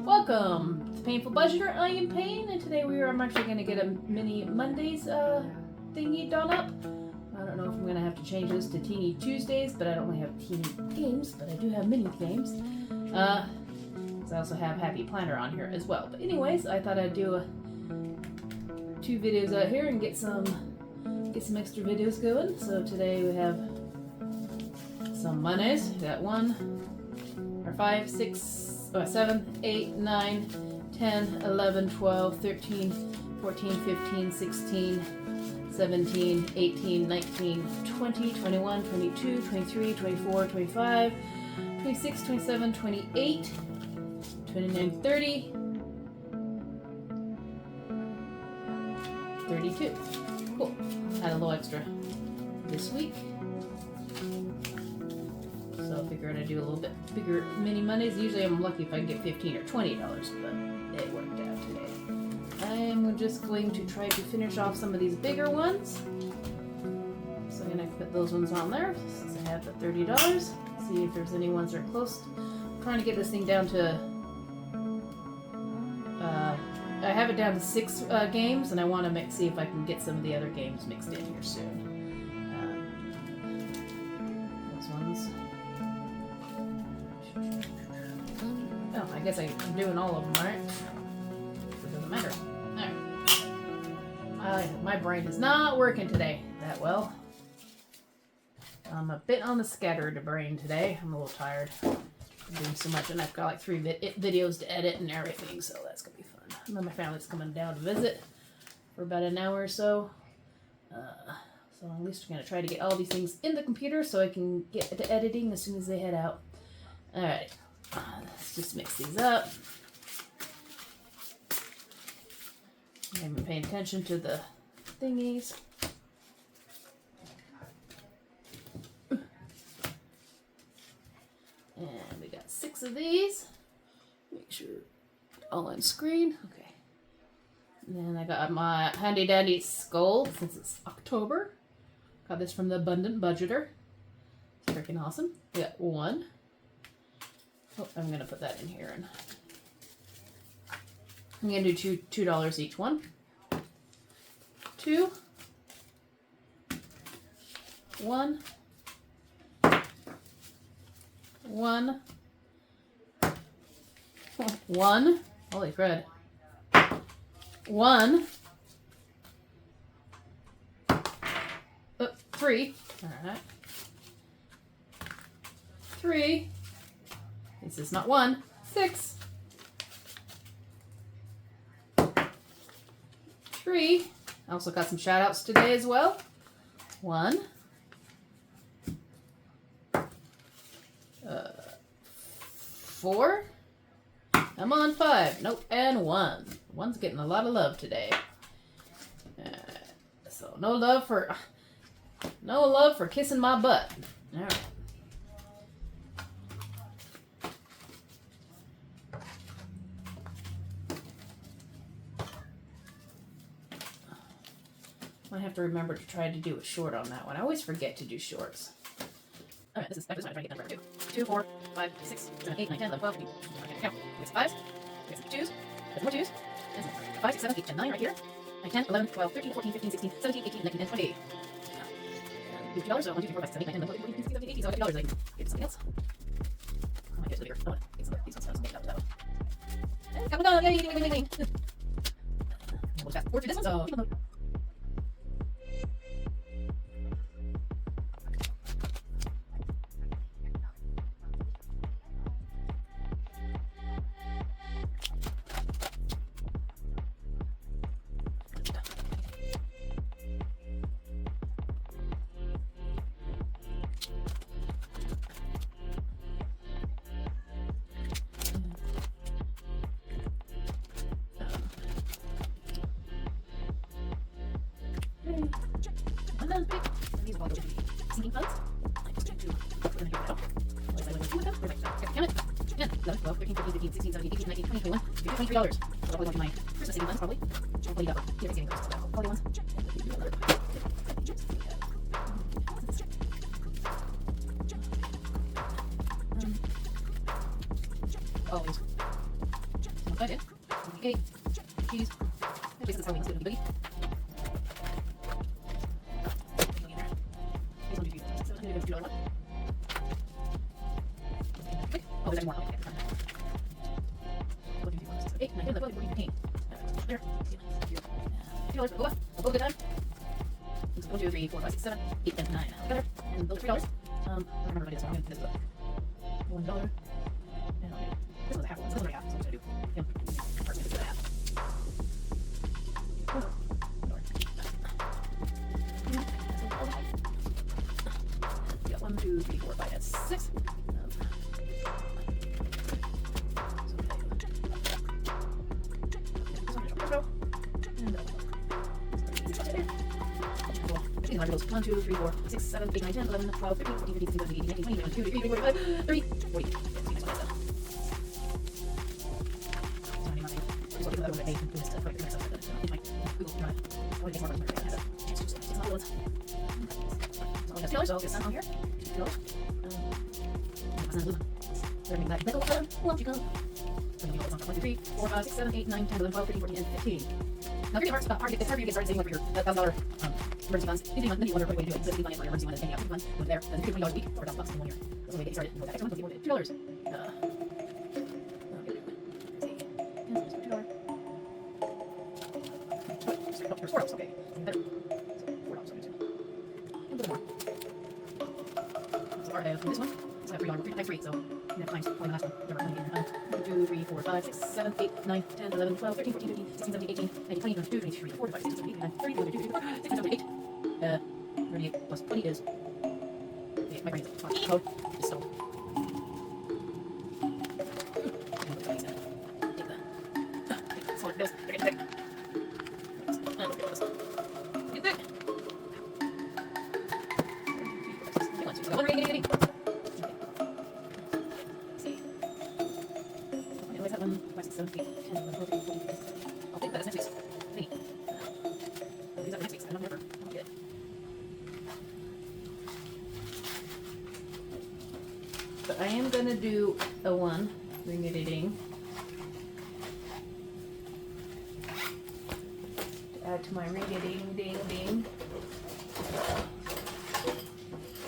Welcome to Painful Budgeter. I am Payne, and today I'm actually going to get a mini Mondays thingy done up. I don't know if I'm going to have to change this to Teeny Tuesdays, but I don't only have teeny games, but I do have mini games. I also have Happy Planner on here as well. But anyways, I thought I'd do two videos out here and get some extra videos going. So today we have some Mondays. We got 5, 6, 7, 8, 9, 10, 11, 12, 13, 14, 15, 16, 17, 18, 19, 20, 21, 22, 23, 24, 25, 26, 27, 28, 29, 30, 32. Cool. Had a little extra this week. So I figured I'd do a little bit bigger mini Mondays. Usually I'm lucky if I can get $15 or $20, but it worked out today. I'm just going to try to finish off some of these bigger ones. So I'm going to put those ones on there since I have the $30. See if there's any ones that are close. I'm trying to get this thing down to... I have it down to 6 games, and I want to see if I can get some of the other games mixed in here soon. Those ones... Oh, I guess I'm doing all of them, right? It doesn't matter. Alright. My brain is not working today that well. I'm a bit on the scattered brain today. I'm a little tired. I'm doing so much, and I've got like 3 videos to edit and everything, so that's going to be fun. And then my family's coming down to visit for about an hour or so. So at least I'm going to try to get all these things in the computer so I can get to editing as soon as they head out. Alright. Let's just mix these up. I haven't been paying attention to the thingies. And we got 6 of these. Make sure all on screen. Okay. And then I got my handy dandy skull since it's October. Got this from the Abundant Budgeter. It's freaking awesome. We got 1. Oh, I'm going to put that in here. And I'm going to do $2 each one. 2. 1. 1. 1. Holy crud. 1. 3. Alright. 3. This is not 1. 6. 3. I also got some shout outs today as well. 1. 4. I'm on 5. Nope. And 1. 1's getting a lot of love today. So no love for kissing my butt. All right. I have to remember to try to do a short on that one. I always forget to do shorts. All right, this is what I'm trying to get number 2. 2, 4, 5, 6, 7, 8, 9, 10, 11, 12, 13. Okay, count. There's 5s. There's 2s. There's more 2s. There's 5, 6, 7, 8, 9 right here. 9, 10, 11, 12, 13, 14, 15, 16, 17, 18, 19, and 20. $2, so 1, 2, 3, 4, 5, 6, 7, 8, 9, 10, 11, 12, 13, 14, 15, 16, 17, 18. So I got $2 I can get something else. I might get to the bigger. Oh, these ones make it up to that one. And count them down. Yay. We'll just fast forward to this one, so keep on the... These will all go into the sinking funds. I'm just going to put them here now. Otherwise I will do with them. Perfect. Okay, count it. 10, 11, 12, 13, 14, 15, 16, 17, 18, 19, 20, 21. $23. So I'll probably go into my Christmas sinking funds, probably. Hopefully that will savings goes. Holiday ones. Always. 5 in. 8. Cheese. This is how we do it. Oh, there's more. Okay. 8, 9, 10, 11, 12, 13, 14. There. $2 for both. A good time. 1, 2, 3, 4, 5, 6, 7, 8, 10, 9. Together. And those $3. I remember what it is. I'm going to do this $1. And I'll do this was a half one. So this was a half. So I'm going to do him. First, I'm going to do a half. We got 1, 2, 3, 4, 5, and 6. These are 1, 2, 3, 4, 6, 7, 8, 9, 10, 11, 12, 13, 14, 15, 16, 17, 18, 19, 20, 21, 22, 23, 24, 25, 30, 40. So I'll get some on here. One, 2, 3, 4, 5, 6, 7, 8, 9, 10, 11, 12, 13, 14, and 15. Now, pretty hard to get started saving up for your $1,000 emergency funds. Then you wonder what way to do it. So if you fund for your emergency fund and paying out fund, when there, then $20 a week or $1,000 in 1 year. That's the way to get started. And with that extra month, you'll get $2. There's $4. Okay, better. So $4. A little more. So I have this one. So I have $3 times 3. So you have times probably the last one. Whatever. 1, 2, 3, 4, 5, 6, 7, 8, 9, 10, 11, 12, 13, 14, 15, 16, 17, 18, 19, 20, 22, 23, 24, 25, 26, 27, 28, 29, 30, 31, 32, 33, 34, 38 plus 20 is. Okay, my brain's on code. It's so. I'll take that as next week's thingy. These are next week's. I don't remember. I'll get it. But I am going to do a one. Ring it a ding. To add to my ring a ding ding ding.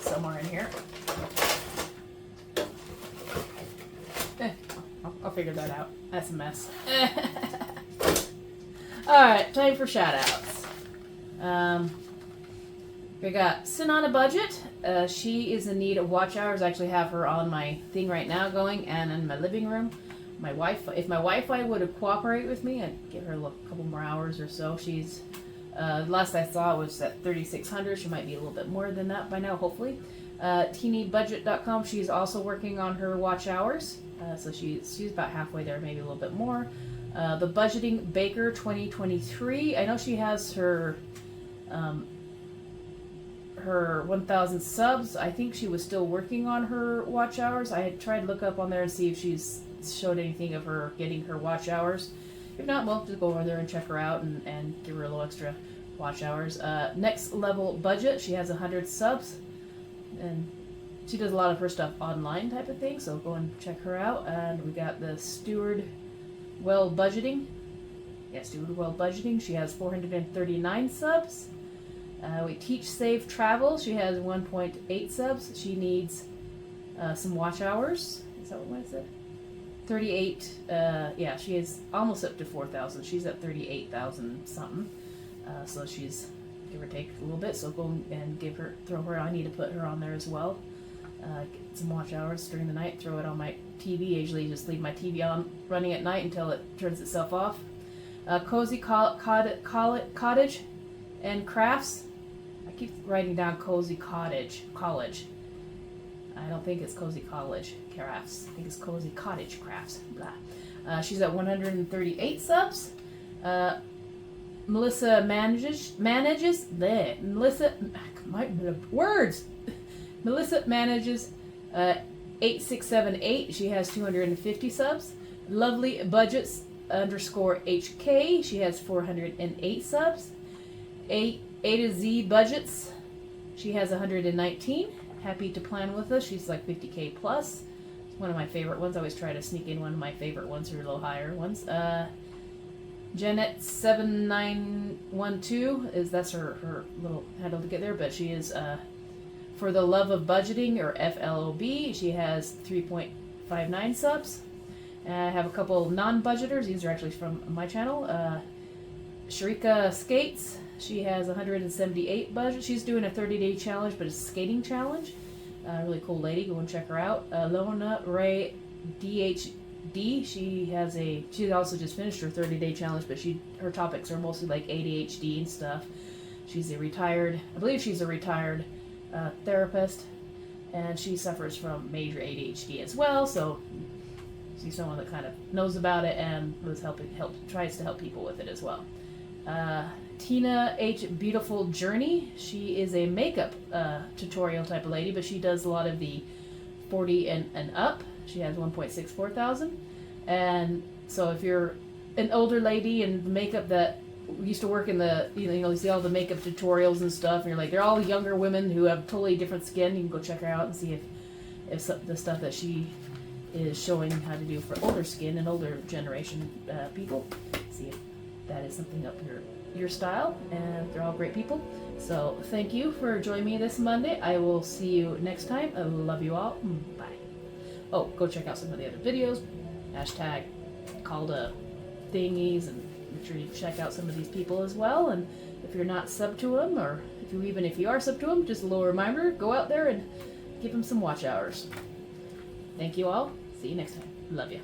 Somewhere in here. I'll figure that out. That's a mess. Alright, time for shout outs. We got Sin on a Budget. She is in need of watch hours. I actually have her on my thing right now going and in my living room. My Wi-Fi, if my Wi-Fi would cooperate with me, I'd give her a couple more hours or so. She's, last I saw was at 3,600. She might be a little bit more than that by now, hopefully. TeenyBudget.com. She's also working on her watch hours. So she's about halfway there, maybe a little bit more. The Budgeting Baker 2023. I know she has her 1,000 subs. I think she was still working on her watch hours. I had tried to look up on there and see if she's showed anything of her getting her watch hours. If not, we'll just go over there and check her out and give her a little extra watch hours. Next Level Budget. She has 100 subs. And she does a lot of her stuff online type of thing, so go and check her out. And we got the Steward Well Budgeting. Yeah, Steward Well Budgeting. She has 439 subs. We Teach Save Travel. She has 1.8 subs. She needs some watch hours. Is that what I said? 38. Yeah, she is almost up to 4,000. She's at 38,000 something. So she's give or take a little bit. So go and throw her. I need to put her on there as well. Get some watch hours during the night. Throw it on my TV. Usually just leave my TV on running at night until it turns itself off. Cozy Cottage and Crafts. I keep writing down Cozy Cottage College. I don't think it's Cozy College Crafts. I think it's Cozy Cottage Crafts. Blah. She's at 138 subs. Melissa manages. Bleh. Melissa manages 8678. She has 250 subs. Lovely Budgets _HK. She has 408 subs. A to Z Budgets. She has 119. Happy to plan with us. She's like 50k plus. one of my favorite ones. I always try to sneak in one of my favorite ones who are a little higher ones. Jeanette7912 that's her little handle to get there, but she is For the Love of Budgeting, or FLOB. She has 3.59 subs. I have a couple non-budgeters. These are actually from my channel. Sharika Skates. She has 178 budget. She's doing a 30-day challenge, but it's a skating challenge. Really cool lady. Go and check her out. Lona Ray DHD. She also just finished her 30-day challenge, but her topics are mostly like ADHD and stuff. I believe she's a retired therapist, and she suffers from major ADHD as well. So she's someone that kind of knows about it and tries to help people with it as well. Tina H. Beautiful Journey. She is a makeup tutorial type of lady, but she does a lot of the 40 and up. She has 1.64 thousand. And so if you're an older lady in makeup that used to work in you see all the makeup tutorials and stuff, and you're like, they're all younger women who have totally different skin, you can go check her out and see if the stuff that she is showing how to do for older skin and older generation people, see if that is something up your style. And they're all great people. So thank you for joining me this Monday. I will see you next time. I love you all. Bye. Oh, go check out some of the other videos. Hashtag #called thingies, and make sure you check out some of these people as well. And if you're not sub to them, or if you are sub to them, just a little reminder, go out there and give them some watch hours. Thank you all. See you next time. Love you.